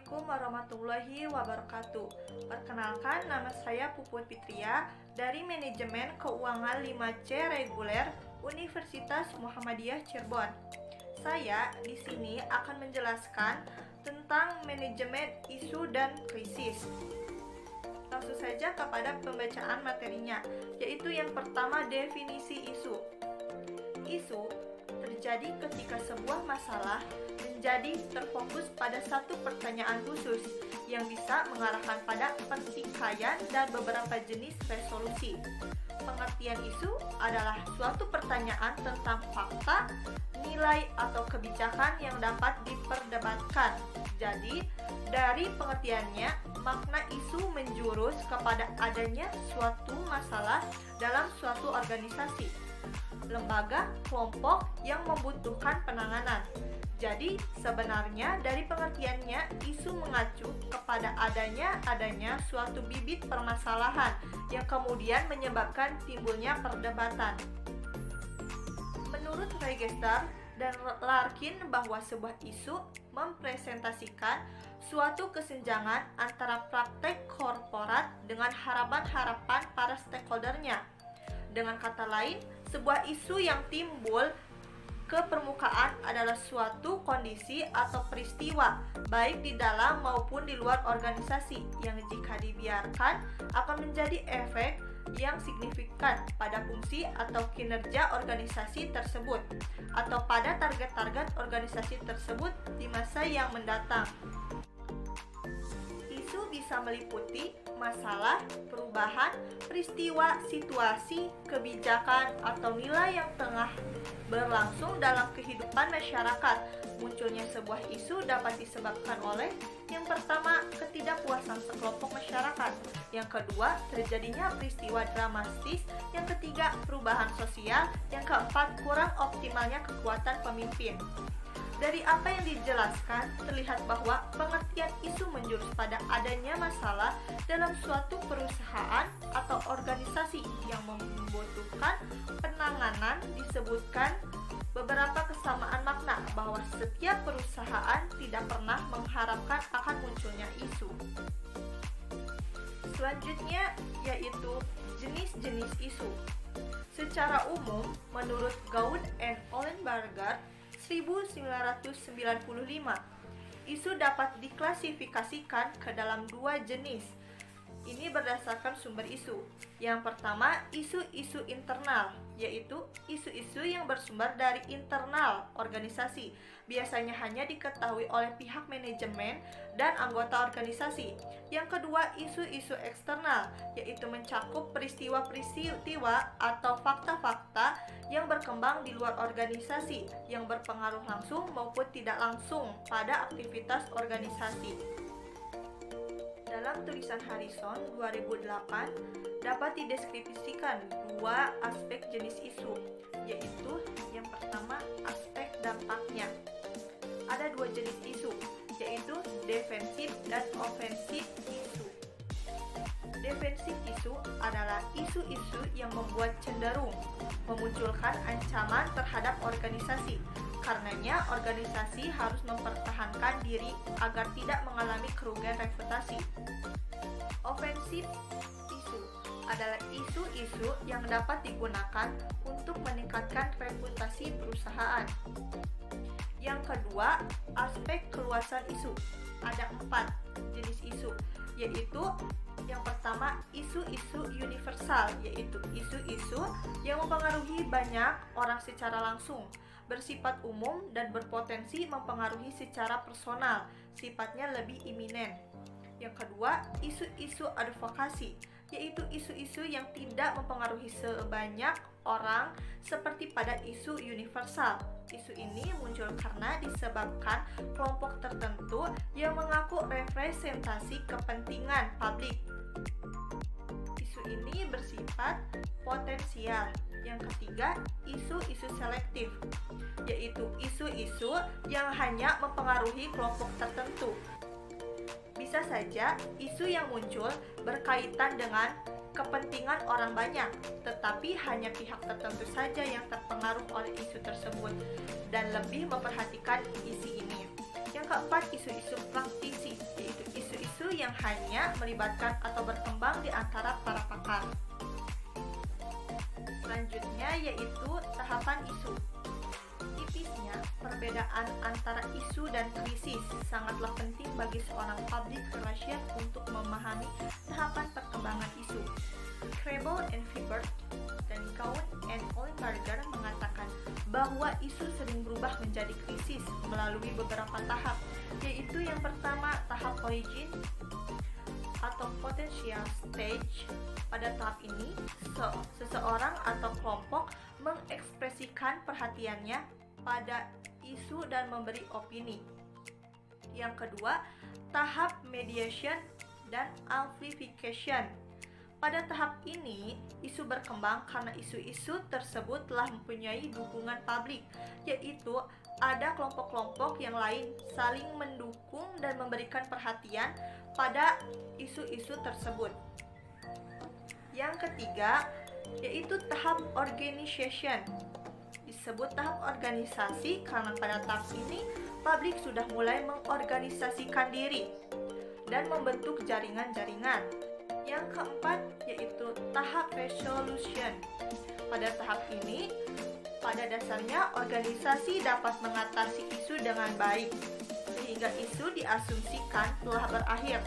Assalamualaikum warahmatullahi wabarakatuh. Perkenalkan, nama saya Puput Fitria dari Manajemen Keuangan 5C Reguler Universitas Muhammadiyah Cirebon. Saya di sini akan menjelaskan tentang manajemen isu dan krisis. Langsung saja kepada pembacaan materinya, yaitu yang pertama, definisi isu. Isu terjadi ketika sebuah masalah menjadi terfokus pada satu pertanyaan khusus yang bisa mengarahkan pada pertikaian dan beberapa jenis resolusi. Pengertian isu adalah suatu pertanyaan tentang fakta, nilai, atau kebijakan yang dapat diperdebatkan. Jadi, dari pengertiannya, makna isu menjurus kepada adanya suatu masalah dalam suatu organisasi, lembaga, kelompok yang membutuhkan penanganan. Jadi, sebenarnya dari pengertiannya, isu mengacu kepada adanya suatu bibit permasalahan yang kemudian menyebabkan timbulnya perdebatan. Menurut Register dan Larkin bahwa sebuah isu mempresentasikan suatu kesenjangan antara praktek korporat dengan harapan-harapan para stakeholdernya. Dengan kata lain, sebuah isu yang timbul ke permukaan adalah suatu kondisi atau peristiwa, baik di dalam maupun di luar organisasi, yang jika dibiarkan akan menjadi efek yang signifikan pada fungsi atau kinerja organisasi tersebut, atau pada target-target organisasi tersebut di masa yang mendatang. Isu bisa meliputi masalah, perubahan, peristiwa, situasi, kebijakan, atau nilai yang tengah berlangsung dalam kehidupan masyarakat. Munculnya sebuah isu dapat disebabkan oleh: yang pertama, ketidakpuasan sekelompok masyarakat; yang kedua, terjadinya peristiwa dramatis; yang ketiga, perubahan sosial; yang keempat, kurang optimalnya kekuatan pemimpin. Dari apa yang dijelaskan, terlihat bahwa pengertian isu menjurus pada adanya masalah dalam suatu perusahaan atau organisasi yang membutuhkan penanganan. Disebutkan beberapa kesamaan makna bahwa setiap perusahaan tidak pernah mengharapkan akan munculnya isu. Selanjutnya yaitu jenis-jenis isu. Secara umum, menurut Gaud and Ollenbarger 1995, isu dapat diklasifikasikan ke dalam dua jenis. Ini berdasarkan sumber isu. Yang pertama, isu-isu internal, yaitu isu-isu yang bersumber dari internal organisasi, biasanya hanya diketahui oleh pihak manajemen dan anggota organisasi. Yang kedua, isu-isu eksternal, yaitu mencakup peristiwa-peristiwa atau fakta-fakta yang berkembang di luar organisasi, yang berpengaruh langsung maupun tidak langsung pada aktivitas organisasi. Dalam tulisan Harrison 2008 dapat dideskripsikan dua aspek jenis isu, yaitu yang pertama, aspek dampaknya. Ada dua jenis isu, yaitu defensif dan ofensif isu. Defensif isu adalah isu-isu yang membuat cenderung memunculkan ancaman terhadap organisasi. Karenanya, organisasi harus mempertahankan diri agar tidak mengalami kerugian reputasi. Ofensif isu adalah isu-isu yang dapat digunakan untuk meningkatkan reputasi perusahaan. Yang kedua, aspek keluasan isu. Ada 4 jenis isu, yaitu yang pertama, isu-isu universal, yaitu isu-isu yang mempengaruhi banyak orang secara langsung, bersifat umum dan berpotensi mempengaruhi secara personal, sifatnya lebih iminen. Yang kedua, isu-isu advokasi, yaitu isu-isu yang tidak mempengaruhi sebanyak orang seperti pada isu universal. Isu ini muncul karena disebabkan kelompok tertentu yang mengaku representasi kepentingan publik. Isu ini bersifat potensial. Yang ketiga, isu-isu selektif, yaitu isu-isu yang hanya mempengaruhi kelompok tertentu. Bisa saja isu yang muncul berkaitan dengan kepentingan orang banyak, tetapi hanya pihak tertentu saja yang terpengaruh oleh isu tersebut dan lebih memperhatikan isi ini. Yang Yang keempat, isu-isu praktisi, yaitu isu-isu yang hanya melibatkan atau berkembang di antara para pakar. Selanjutnya yaitu tahapan isu. Tipisnya, perbedaan antara isu dan krisis sangatlah penting bagi seorang public relation untuk memahami tahapan perkembangan isu. Krebel and Fibert dan Cowan and Olenberger mengatakan bahwa isu sering berubah menjadi krisis melalui beberapa tahap, yaitu yang pertama tahap origin atau potential stage. Pada tahap ini, seseorang atau kelompok mengekspresikan perhatiannya pada isu dan memberi opini. Yang kedua, tahap mediation dan amplification. Pada tahap ini, isu berkembang karena isu-isu tersebut telah mempunyai dukungan publik, yaitu ada kelompok-kelompok yang lain saling mendukung dan memberikan perhatian pada isu-isu tersebut. Yang ketiga, yaitu tahap organization. Disebut tahap organisasi karena pada tahap ini publik sudah mulai mengorganisasikan diri dan membentuk jaringan-jaringan. Yang keempat, yaitu tahap resolution. Pada tahap ini, pada dasarnya organisasi dapat mengatasi isu dengan baik, sehingga isu diasumsikan telah berakhir,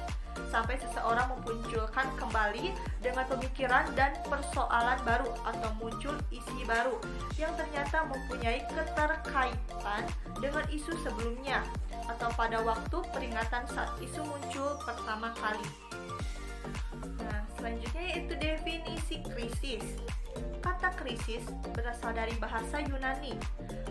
sampai seseorang memunculkan kembali dengan pemikiran dan persoalan baru atau muncul isi baru yang ternyata mempunyai keterkaitan dengan isu sebelumnya atau pada waktu peringatan saat isu muncul pertama kali. Nah, selanjutnya yaitu definisi krisis. Kata krisis berasal dari bahasa Yunani.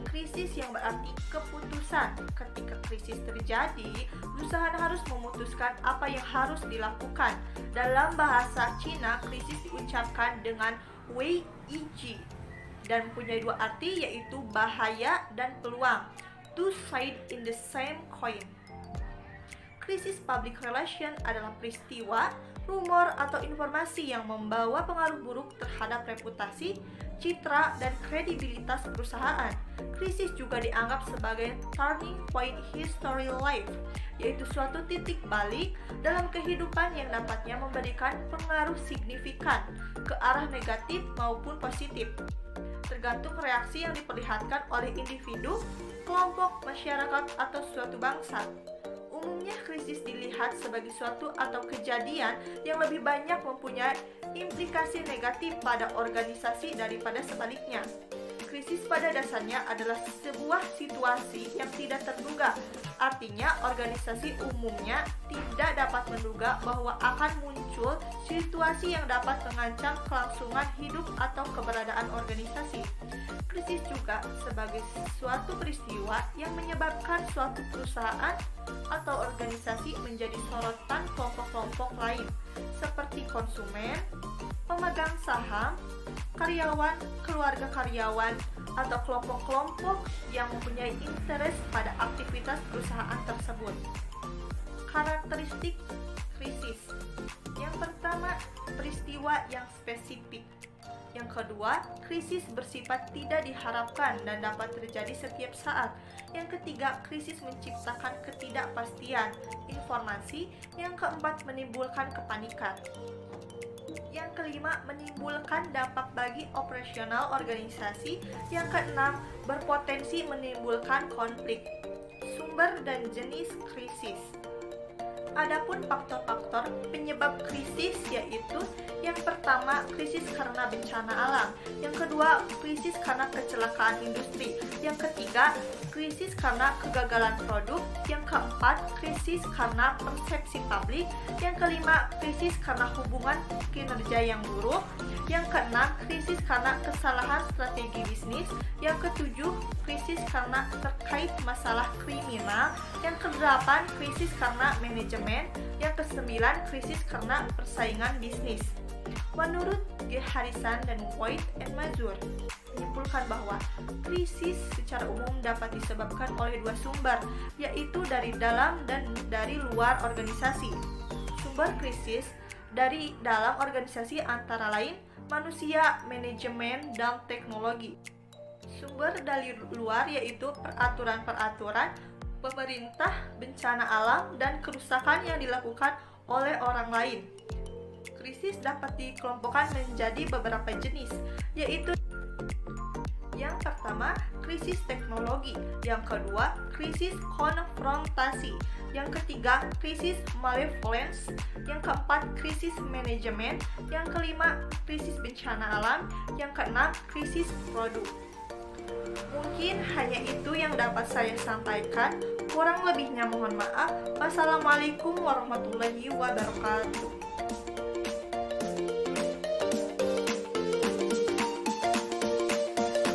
Krisis yang berarti keputusan. Ketika krisis terjadi, perusahaan harus memutuskan apa yang harus dilakukan. Dalam bahasa Cina, krisis diucapkan dengan wei ji dan mempunyai dua arti, yaitu bahaya dan peluang. Two sides in the same coin. Krisis public relation adalah peristiwa, rumor, atau informasi yang membawa pengaruh buruk terhadap reputasi, citra, dan kredibilitas perusahaan. Krisis juga dianggap sebagai turning point history life, yaitu suatu titik balik dalam kehidupan yang dapatnya memberikan pengaruh signifikan ke arah negatif maupun positif, tergantung reaksi yang diperlihatkan oleh individu, kelompok, masyarakat, atau suatu bangsa. Umumnya krisis dilihat sebagai suatu atau kejadian yang lebih banyak mempunyai implikasi negatif pada organisasi daripada sebaliknya. Krisis pada dasarnya adalah sebuah situasi yang tidak terduga. Artinya, organisasi umumnya tidak dapat menduga bahwa akan muncul situasi yang dapat mengancam kelangsungan hidup atau keberadaan organisasi. Krisis juga sebagai suatu peristiwa yang menyebabkan suatu perusahaan atau organisasi menjadi sorotan kelompok-kelompok lain seperti konsumen, pemegang saham, karyawan, keluarga karyawan, atau kelompok-kelompok yang mempunyai interest pada aktivitas perusahaan tersebut. Karakteristik krisis. Yang pertama, peristiwa yang spesifik. Yang kedua, krisis bersifat tidak diharapkan dan dapat terjadi setiap saat. Yang ketiga, krisis menciptakan ketidakpastian informasi. Yang keempat, menimbulkan kepanikan. Yang kelima, menimbulkan dampak bagi operasional organisasi. Yang keenam, berpotensi menimbulkan konflik. Sumber dan jenis krisis. Adapun faktor-faktor penyebab krisis yaitu yang pertama, krisis karena bencana alam. Yang kedua, krisis karena kecelakaan industri. Yang ketiga, krisis karena kegagalan produk. Yang keempat, krisis karena persepsi publik. Yang kelima, krisis karena hubungan kinerja yang buruk. Yang keenam, krisis karena kesalahan strategi bisnis. Yang ketujuh, krisis karena terkait masalah kriminal. Yang kedelapan, krisis karena manajemen. Yang kesembilan, krisis karena persaingan bisnis. Menurut G. Harrison dan White and Mazur menyimpulkan bahwa krisis secara umum dapat disebabkan oleh dua sumber, yaitu dari dalam dan dari luar organisasi. Sumber krisis dari dalam organisasi antara lain manusia, manajemen, dan teknologi. Sumber dari luar yaitu peraturan-peraturan, pemerintah, bencana alam, dan kerusakan yang dilakukan oleh orang lain. Krisis dapat dikelompokkan menjadi beberapa jenis, yaitu yang pertama, krisis teknologi. Yang kedua, krisis konfrontasi. Yang ketiga, krisis malevolence. Yang keempat, krisis manajemen. Yang kelima, krisis bencana alam. Yang keenam, krisis produk. Mungkin hanya itu yang dapat saya sampaikan. Kurang lebihnya mohon maaf. Wassalamualaikum warahmatullahi wabarakatuh.